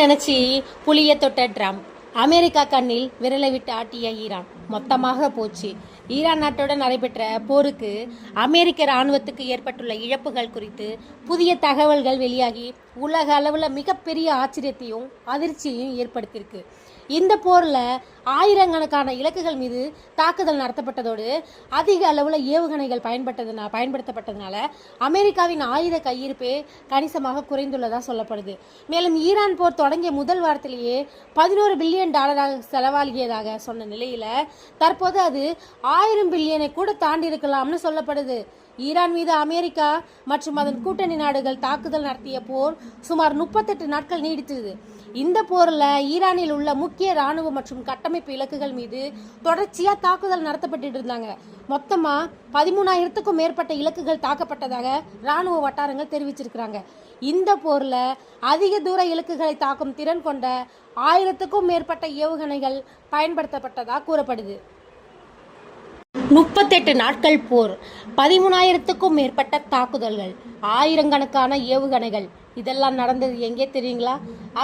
நினைச்சி புளிய தொட்ட ட்ரம்ப், அமெரிக்கா கண்ணில் விரலை விட்டு ஆட்டிய ஈரான் மொத்தமாக போச்சு. ஈரான் நாட்டுடன் நடைபெற்ற போருக்கு அமெரிக்க இராணுவத்துக்கு ஏற்பட்டுள்ள இழப்புகள் குறித்து புதிய தகவல்கள் வெளியாகி உலக அளவில் மிகப்பெரிய ஆச்சரியத்தையும் அதிர்ச்சியையும் ஏற்படுத்தியிருக்கு. இந்த போரில் ஆயிரக்கணக்கான இலக்குகள் மீது தாக்குதல் நடத்தப்பட்டதோடு அதிக அளவில் ஏவுகணைகள் பயன்படுத்தப்பட்டதுனால அமெரிக்காவின் ஆயுத கையிருப்பே கணிசமாக குறைந்துள்ளதாக சொல்லப்படுது. மேலும் ஈரான் போர் தொடங்கிய முதல் வாரத்திலேயே $11 பில்லியன் செலவாகியதாக சொன்ன நிலையில் தற்போது அது 1000 பில்லியனை கூட தாண்டி இருக்கலாம்னு சொல்லப்படுது. ஈரான் மீது அமெரிக்கா மற்றும் அதன் கூட்டணி நாடுகள் தாக்குதல் நடத்திய போர் சுமார் 38 நாட்கள் நீடித்தது. இந்த போரில் ஈரானில் உள்ள முக்கிய இராணுவ மற்றும் கட்டமைப்பு இலக்குகள் மீது தொடர்ச்சியாக தாக்குதல் நடத்தப்பட்டு இருந்தாங்க. மொத்தமாக 13,000க்கும் மேற்பட்ட இலக்குகள் தாக்கப்பட்டதாக இராணுவ வட்டாரங்கள் தெரிவிச்சிருக்கிறாங்க. இந்த போரில் அதிக தூர இலக்குகளை தாக்கும் திறன் கொண்ட 1000க்கும் மேற்பட்ட ஏவுகணைகள் பயன்படுத்தப்பட்டதாக கூறப்படுது. 38 நாட்கள் போர், 13,000க்கும் மேற்பட்ட தாக்குதல்கள், ஆயிரக்கணக்கான ஏவுகணைகள், இதெல்லாம் நடந்தது எங்கே தெரியுங்களா?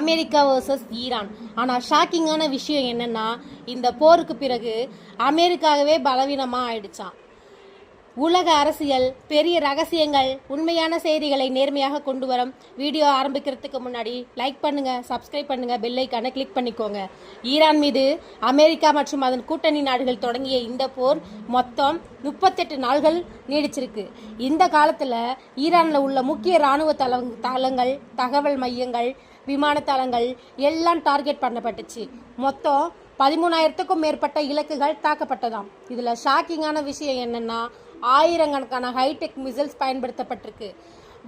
America versus Iran. ஆனால் ஷாக்கிங்கான விஷயம் என்னன்னா, இந்த போருக்கு பிறகு அமெரிக்காவே பலவீனமாக ஆயிடுச்சான். உலக அரசியல் பெரிய ரகசியங்கள், உண்மையான செய்திகளை நேர்மையாக கொண்டு வரும் வீடியோ ஆரம்பிக்கிறதுக்கு முன்னாடி லைக் பண்ணுங்க, சப்ஸ்கிரைப் பண்ணுங்க, பெல் ஐக்கானை கிளிக் பண்ணிக்கோங்க. ஈரான் மீது அமெரிக்கா மற்றும் அதன் கூட்டணி நாடுகள் தொடங்கிய இந்த போர் மொத்தம் 38 நாள்கள் நீடிச்சிருக்கு. இந்த காலத்தில் ஈரானில் உள்ள முக்கிய இராணுவ தளங்கள், தகவல் மையங்கள், விமான தளங்கள் எல்லாம் டார்கெட் பண்ணப்பட்டுச்சு. மொத்தம் 13,000க்கும் மேற்பட்ட இலக்குகள் தாக்கப்பட்டதாம். இதில் ஷாக்கிங்கான விஷயம் என்னன்னா, ஆயிரக்கணக்கான ஹைடெக் மிசைல்ஸ் பயன்படுத்தப்பட்டிருக்கு.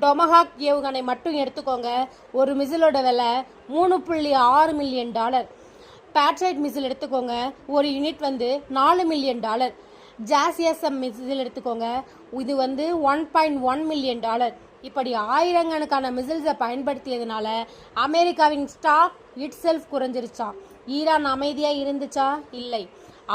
டொமஹாக் ஏவுகணை மட்டும் எடுத்துக்கோங்க, ஒரு மிசிலோட விலை $3.6 மில்லியன். பேட்ரைட் மிசில் எடுத்துக்கோங்க, ஒரு யூனிட் $4 மில்லியன். ஜாசிஎஸ்எம் மிசில் எடுத்துக்கோங்க, இது $1.1 மில்லியன். இப்படி ஆயிரக்கணக்கான மிசில்ஸை பயன்படுத்தியதுனால அமெரிக்காவின் ஸ்டாக் இட் செல்ஃப் குறைஞ்சிருச்சான். ஈரான் அமைதியாக இருந்துச்சா? இல்லை.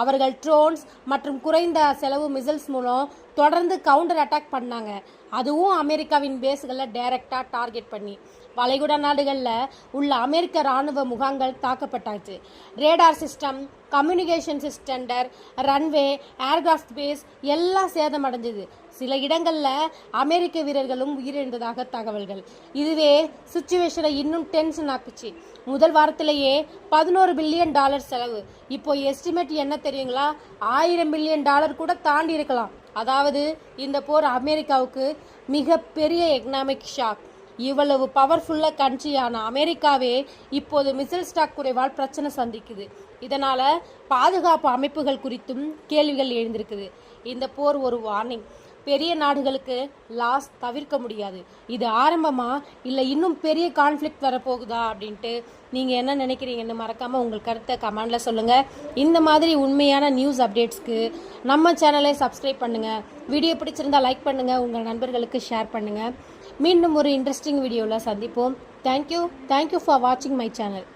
அவர்கள் ட்ரோன்ஸ் மற்றும் குறைந்த செலவு மிசைல்ஸ் மூலம் தொடர்ந்து கவுண்டர் அட்டாக் பண்ணாங்க. அதுவும் அமெரிக்காவின் பேஸ்களை டைரக்டாக டார்கெட் பண்ணி. வளைகுடா நாடுகளில் உள்ள அமெரிக்க இராணுவ முகாம்கள் தாக்கப்பட்டாச்சு. ரேடார் சிஸ்டம், கம்யூனிகேஷன் சிஸ்டண்டர், ரன்வே, ஏர்கிராஃப்ட் பேஸ் எல்லாம் சேதமடைஞ்சது. சில இடங்களில் அமெரிக்க வீரர்களும் உயிரிழந்ததாக தகவல்கள். இதுவே சுச்சுவேஷனை இன்னும் டென்ஷன் ஆக்குச்சு. முதல் வாரத்திலேயே $11 பில்லியன் செலவு. இப்போ எஸ்டிமேட் என்ன தெரியுங்களா? $1000 பில்லியன் கூட தாண்டி இருக்கலாம். அதாவது இந்த போர் அமெரிக்காவுக்கு மிகப்பெரிய எக்கனாமிக் ஷாக். இவ்வளவு பவர்ஃபுல்லாக கண்ட்ரியான அமெரிக்காவே இப்போது மிசைல் ஸ்டாக் குறைவால் பிரச்சனை சந்திக்குது. இதனால் பாதுகாப்பு அமைப்புகள் குறித்தும் கேள்விகள் எழுந்திருக்குது. இந்த போர் ஒரு வார்னிங். பெரிய நாடுகளுக்கு லாஸ் தவிர்க்க முடியாது. இது ஆரம்பமா இல்லை இன்னும் பெரிய கான்ஃப்ளிக்ட் வரப்போகுதா அப்படின்ட்டு நீங்கள் என்ன நினைக்கிறீங்கன்னு மறக்காமல் உங்கள் கருத்தை கமெண்டில் சொல்லுங்கள். இந்த மாதிரி உண்மையான நியூஸ் அப்டேட்ஸ்க்கு நம்ம சேனலை சப்ஸ்கிரைப் பண்ணுங்கள். வீடியோ பிடிச்சிருந்தால் லைக் பண்ணுங்கள், உங்கள் நண்பர்களுக்கு ஷேர் பண்ணுங்கள். மீண்டும் ஒரு இன்ட்ரெஸ்டிங் வீடியோவில் சந்திப்போம். தேங்க்யூ ஃபார் வாட்சிங் மை சேனல்.